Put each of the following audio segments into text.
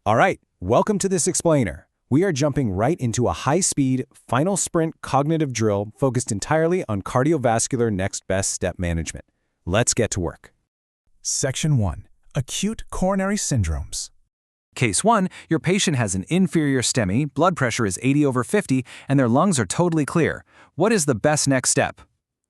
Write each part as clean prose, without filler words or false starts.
All right, welcome to this explainer. We are jumping right into a high-speed, final sprint cognitive drill focused entirely on cardiovascular next best step management. Let's get to work. Section 1. Acute coronary syndromes. Case 1, your patient has an inferior STEMI, blood pressure is 80/50, and their lungs are totally clear. What is the best next step?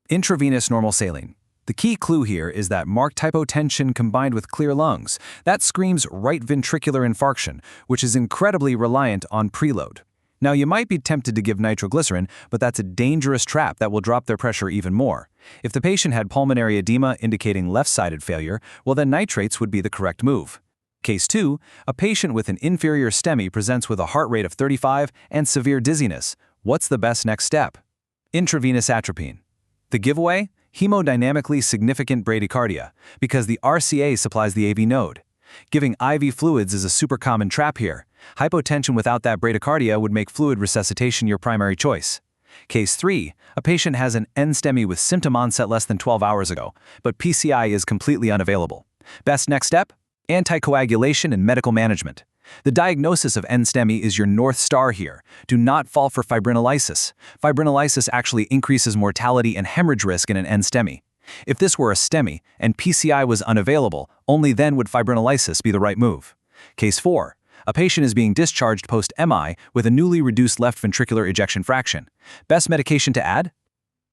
Intravenous normal saline. The key clue here is that marked hypotension combined with clear lungs. That screams right ventricular infarction, which is incredibly reliant on preload. Now, you might be tempted to give nitroglycerin, but that's a dangerous trap that will drop their pressure even more. If the patient had pulmonary edema indicating left-sided failure, well then nitrates would be the correct move. Case 2, a patient with an inferior STEMI presents with a heart rate of 35 and severe dizziness. What's the best next step? Intravenous atropine. The giveaway? Hemodynamically significant bradycardia, because the RCA supplies the AV node. Giving IV fluids is a super common trap here. Hypotension without that bradycardia would make fluid resuscitation your primary choice. Case 3, a patient has an NSTEMI with symptom onset less than 12 hours ago, but PCI is completely unavailable. Best next step? Anticoagulation and medical management. The diagnosis of NSTEMI is your North Star here. Do not fall for fibrinolysis. Fibrinolysis actually increases mortality and hemorrhage risk in an NSTEMI. If this were a STEMI and PCI was unavailable, only then would fibrinolysis be the right move. Case 4. A patient is being discharged post-MI with a newly reduced left ventricular ejection fraction. Best medication to add?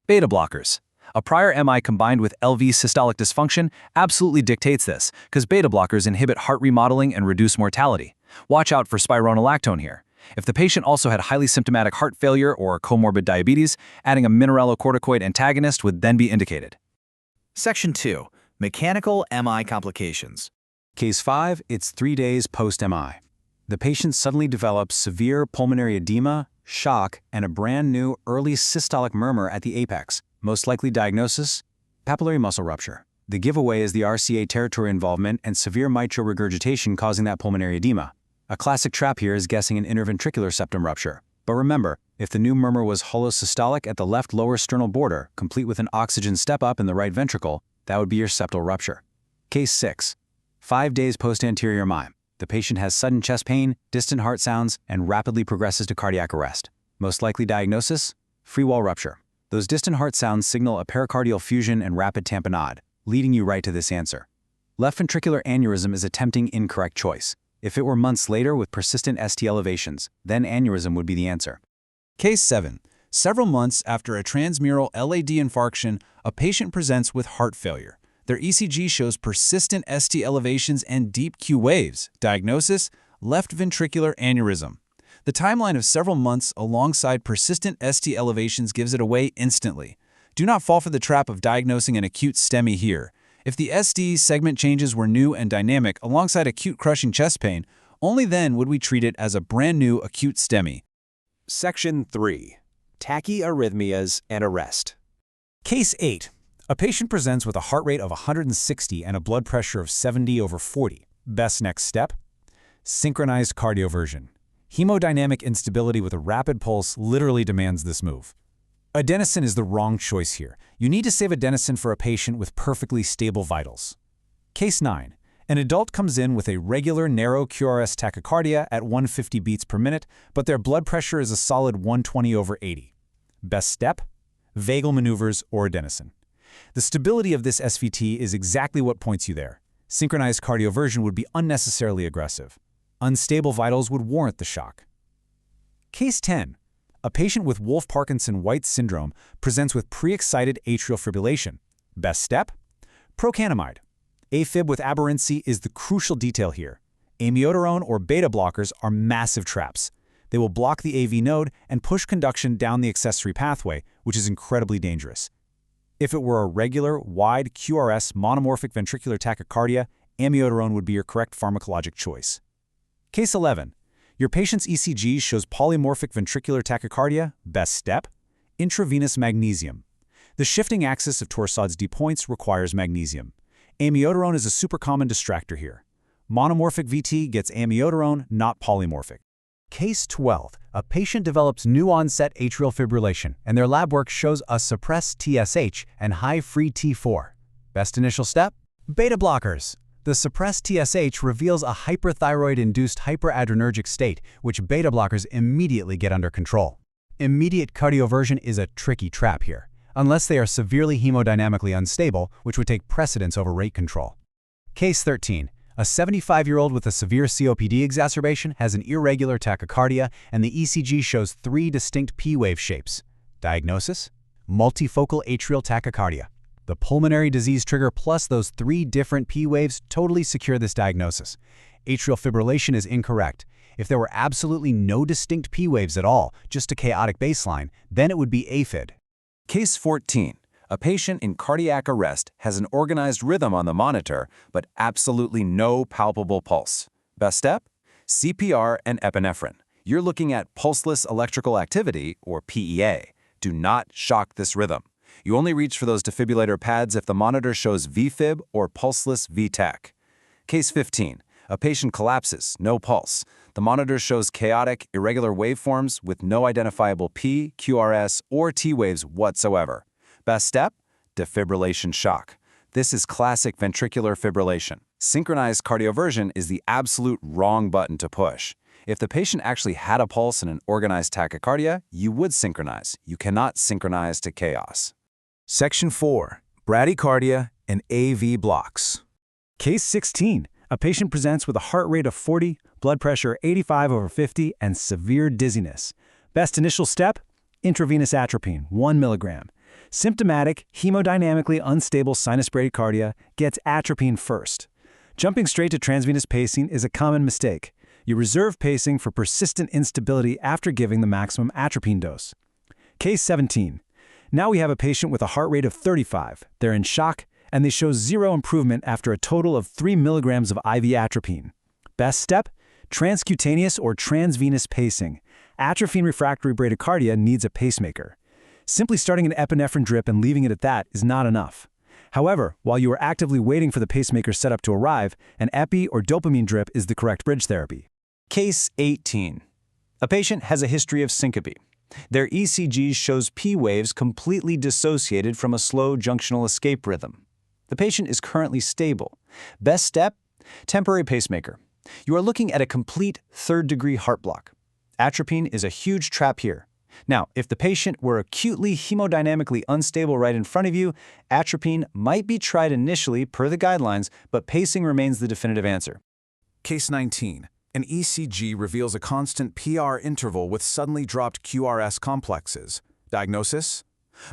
Beta blockers. A prior MI combined with LV systolic dysfunction absolutely dictates this, because beta blockers inhibit heart remodeling and reduce mortality. Watch out for spironolactone here. If the patient also had highly symptomatic heart failure or comorbid diabetes, adding a mineralocorticoid antagonist would then be indicated. Section 2. Mechanical MI complications. Case 5, it's 3 days post-MI. The patient suddenly develops severe pulmonary edema, shock, and a brand new early systolic murmur at the apex. Most likely diagnosis? Papillary muscle rupture. The giveaway is the RCA territory involvement and severe mitral regurgitation causing that pulmonary edema. A classic trap here is guessing an interventricular septum rupture. But remember, if the new murmur was holosystolic at the left lower sternal border, complete with an oxygen step-up in the right ventricle, that would be your septal rupture. Case 6. 5 days post-anterior MI. The patient has sudden chest pain, distant heart sounds, and rapidly progresses to cardiac arrest. Most likely diagnosis? Free wall rupture. Those distant heart sounds signal a pericardial fusion and rapid tamponade, leading you right to this answer. Left ventricular aneurysm is a tempting incorrect choice. If it were months later with persistent ST elevations, then aneurysm would be the answer. Case 7. Several months after a transmural LAD infarction, a patient presents with heart failure. Their ECG shows persistent ST elevations and deep Q waves. Diagnosis? Left ventricular aneurysm. The timeline of several months alongside persistent ST elevations gives it away instantly. Do not fall for the trap of diagnosing an acute STEMI here. If the ST segment changes were new and dynamic alongside acute crushing chest pain, only then would we treat it as a brand new acute STEMI. Section 3. Tachyarrhythmias and arrest. Case 8. A patient presents with a heart rate of 160 and a blood pressure of 70/40. Best next step? Synchronized cardioversion. Hemodynamic instability with a rapid pulse literally demands this move. Adenosine is the wrong choice here. You need to save adenosine for a patient with perfectly stable vitals. Case 9. An adult comes in with a regular narrow QRS tachycardia at 150 beats per minute, but their blood pressure is a solid 120/80. Best step? Vagal maneuvers or adenosine. The stability of this SVT is exactly what points you there. Synchronized cardioversion would be unnecessarily aggressive. Unstable vitals would warrant the shock. Case 10. A patient with Wolff-Parkinson-White syndrome presents with pre-excited atrial fibrillation. Best step? Procainamide. AFib with aberrancy is the crucial detail here. Amiodarone or beta blockers are massive traps. They will block the AV node and push conduction down the accessory pathway, which is incredibly dangerous. If it were a regular, wide QRS monomorphic ventricular tachycardia, amiodarone would be your correct pharmacologic choice. Case 11. Your patient's ECG shows polymorphic ventricular tachycardia. Best step? Intravenous magnesium. The shifting axis of Torsades de points requires magnesium. Amiodarone is a super common distractor here. Monomorphic VT gets amiodarone, not polymorphic. Case 12. A patient develops new-onset atrial fibrillation, and their lab work shows a suppressed TSH and high free T4. Best initial step? Beta blockers. The suppressed TSH reveals a hyperthyroid-induced hyperadrenergic state, which beta blockers immediately get under control. Immediate cardioversion is a tricky trap here, unless they are severely hemodynamically unstable, which would take precedence over rate control. Case 13. A 75-year-old with a severe COPD exacerbation has an irregular tachycardia, and the ECG shows 3 distinct P-wave shapes. Diagnosis? Multifocal atrial tachycardia. The pulmonary disease trigger plus those 3 different P-waves totally secure this diagnosis. Atrial fibrillation is incorrect. If there were absolutely no distinct P-waves at all, just a chaotic baseline, then it would be AFib. Case 14. A patient in cardiac arrest has an organized rhythm on the monitor, but absolutely no palpable pulse. Best step? CPR and epinephrine. You're looking at pulseless electrical activity, or PEA. Do not shock this rhythm. You only reach for those defibrillator pads if the monitor shows VFib or pulseless VTach. Case 15. A patient collapses, no pulse. The monitor shows chaotic, irregular waveforms with no identifiable P, QRS, or T waves whatsoever. Best step? Defibrillation shock. This is classic ventricular fibrillation. Synchronized cardioversion is the absolute wrong button to push. If the patient actually had a pulse and an organized tachycardia, you would synchronize. You cannot synchronize to chaos. Section 4. Bradycardia and AV blocks. Case 16. A patient presents with a heart rate of 40, blood pressure 85/50, and severe dizziness. Best initial step? Intravenous atropine, 1 mg. Symptomatic, hemodynamically unstable sinus bradycardia gets atropine first. Jumping straight to transvenous pacing is a common mistake. You reserve pacing for persistent instability after giving the maximum atropine dose. Case 17. Now we have a patient with a heart rate of 35. They're in shock, and they show 0 improvement after a total of 3 mg of IV atropine. Best step? Transcutaneous or transvenous pacing. Atropine refractory bradycardia needs a pacemaker. Simply starting an epinephrine drip and leaving it at that is not enough. However, while you are actively waiting for the pacemaker setup to arrive, an epi or dopamine drip is the correct bridge therapy. Case 18. A patient has a history of syncope. Their ECG shows P waves completely dissociated from a slow junctional escape rhythm. The patient is currently stable. Best step? Temporary pacemaker. You are looking at a complete third-degree heart block. Atropine is a huge trap here. Now, if the patient were acutely hemodynamically unstable right in front of you, atropine might be tried initially per the guidelines, but pacing remains the definitive answer. Case 19. An ECG reveals a constant PR interval with suddenly dropped QRS complexes. Diagnosis?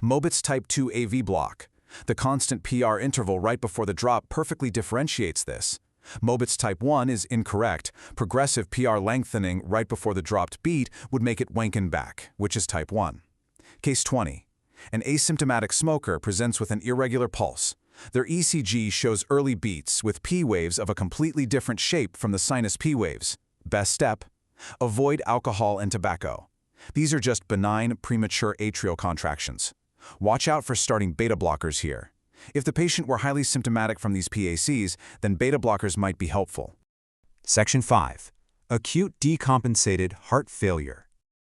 Mobitz type 2 AV block. The constant PR interval right before the drop perfectly differentiates this. Mobitz type 1 is incorrect. Progressive PR lengthening right before the dropped beat would make it Wankin back, which is type 1. Case 20. An asymptomatic smoker presents with an irregular pulse. Their ECG shows early beats with P waves of a completely different shape from the sinus P waves. Best step? Avoid alcohol and tobacco. These are just benign, premature atrial contractions. Watch out for starting beta blockers here. If the patient were highly symptomatic from these PACs, then beta blockers might be helpful. Section 5. Acute decompensated heart failure.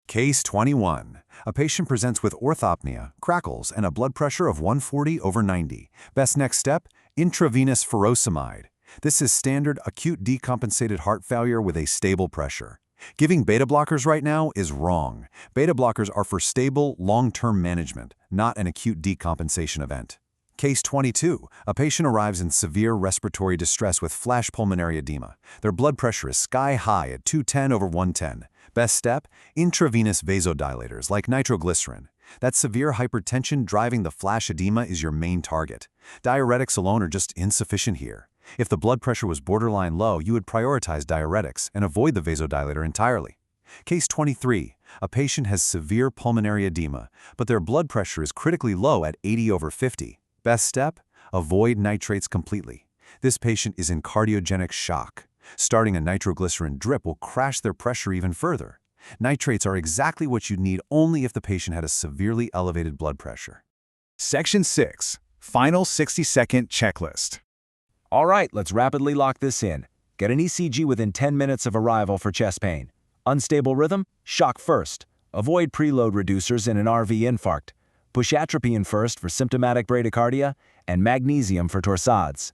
Case 21. A patient presents with orthopnea, crackles, and a blood pressure of 140/90. Best next step? Intravenous furosemide. This is standard acute decompensated heart failure with a stable pressure. Giving beta blockers right now is wrong. Beta blockers are for stable, long-term management, not an acute decompensation event. Case 22. A patient arrives in severe respiratory distress with flash pulmonary edema. Their blood pressure is sky-high at 210/110. Best step? Intravenous vasodilators like nitroglycerin. That severe hypertension driving the flash edema is your main target. Diuretics alone are just insufficient here. If the blood pressure was borderline low, you would prioritize diuretics and avoid the vasodilator entirely. Case 23. A patient has severe pulmonary edema, but their blood pressure is critically low at 80/50. Best step? Avoid nitrates completely. This patient is in cardiogenic shock. Starting a nitroglycerin drip will crash their pressure even further. Nitrates are exactly what you'd need only if the patient had a severely elevated blood pressure. Section 6. Final 60-second checklist. All right, let's rapidly lock this in. Get an ECG within 10 minutes of arrival for chest pain. Unstable rhythm? Shock first. Avoid preload reducers in an RV infarct. Push atropine first for symptomatic bradycardia and magnesium for torsades.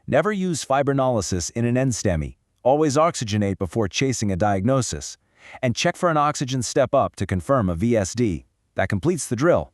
Never use fibrinolysis in an NSTEMI. Always oxygenate before chasing a diagnosis. And check for an oxygen step-up to confirm a VSD. That completes the drill.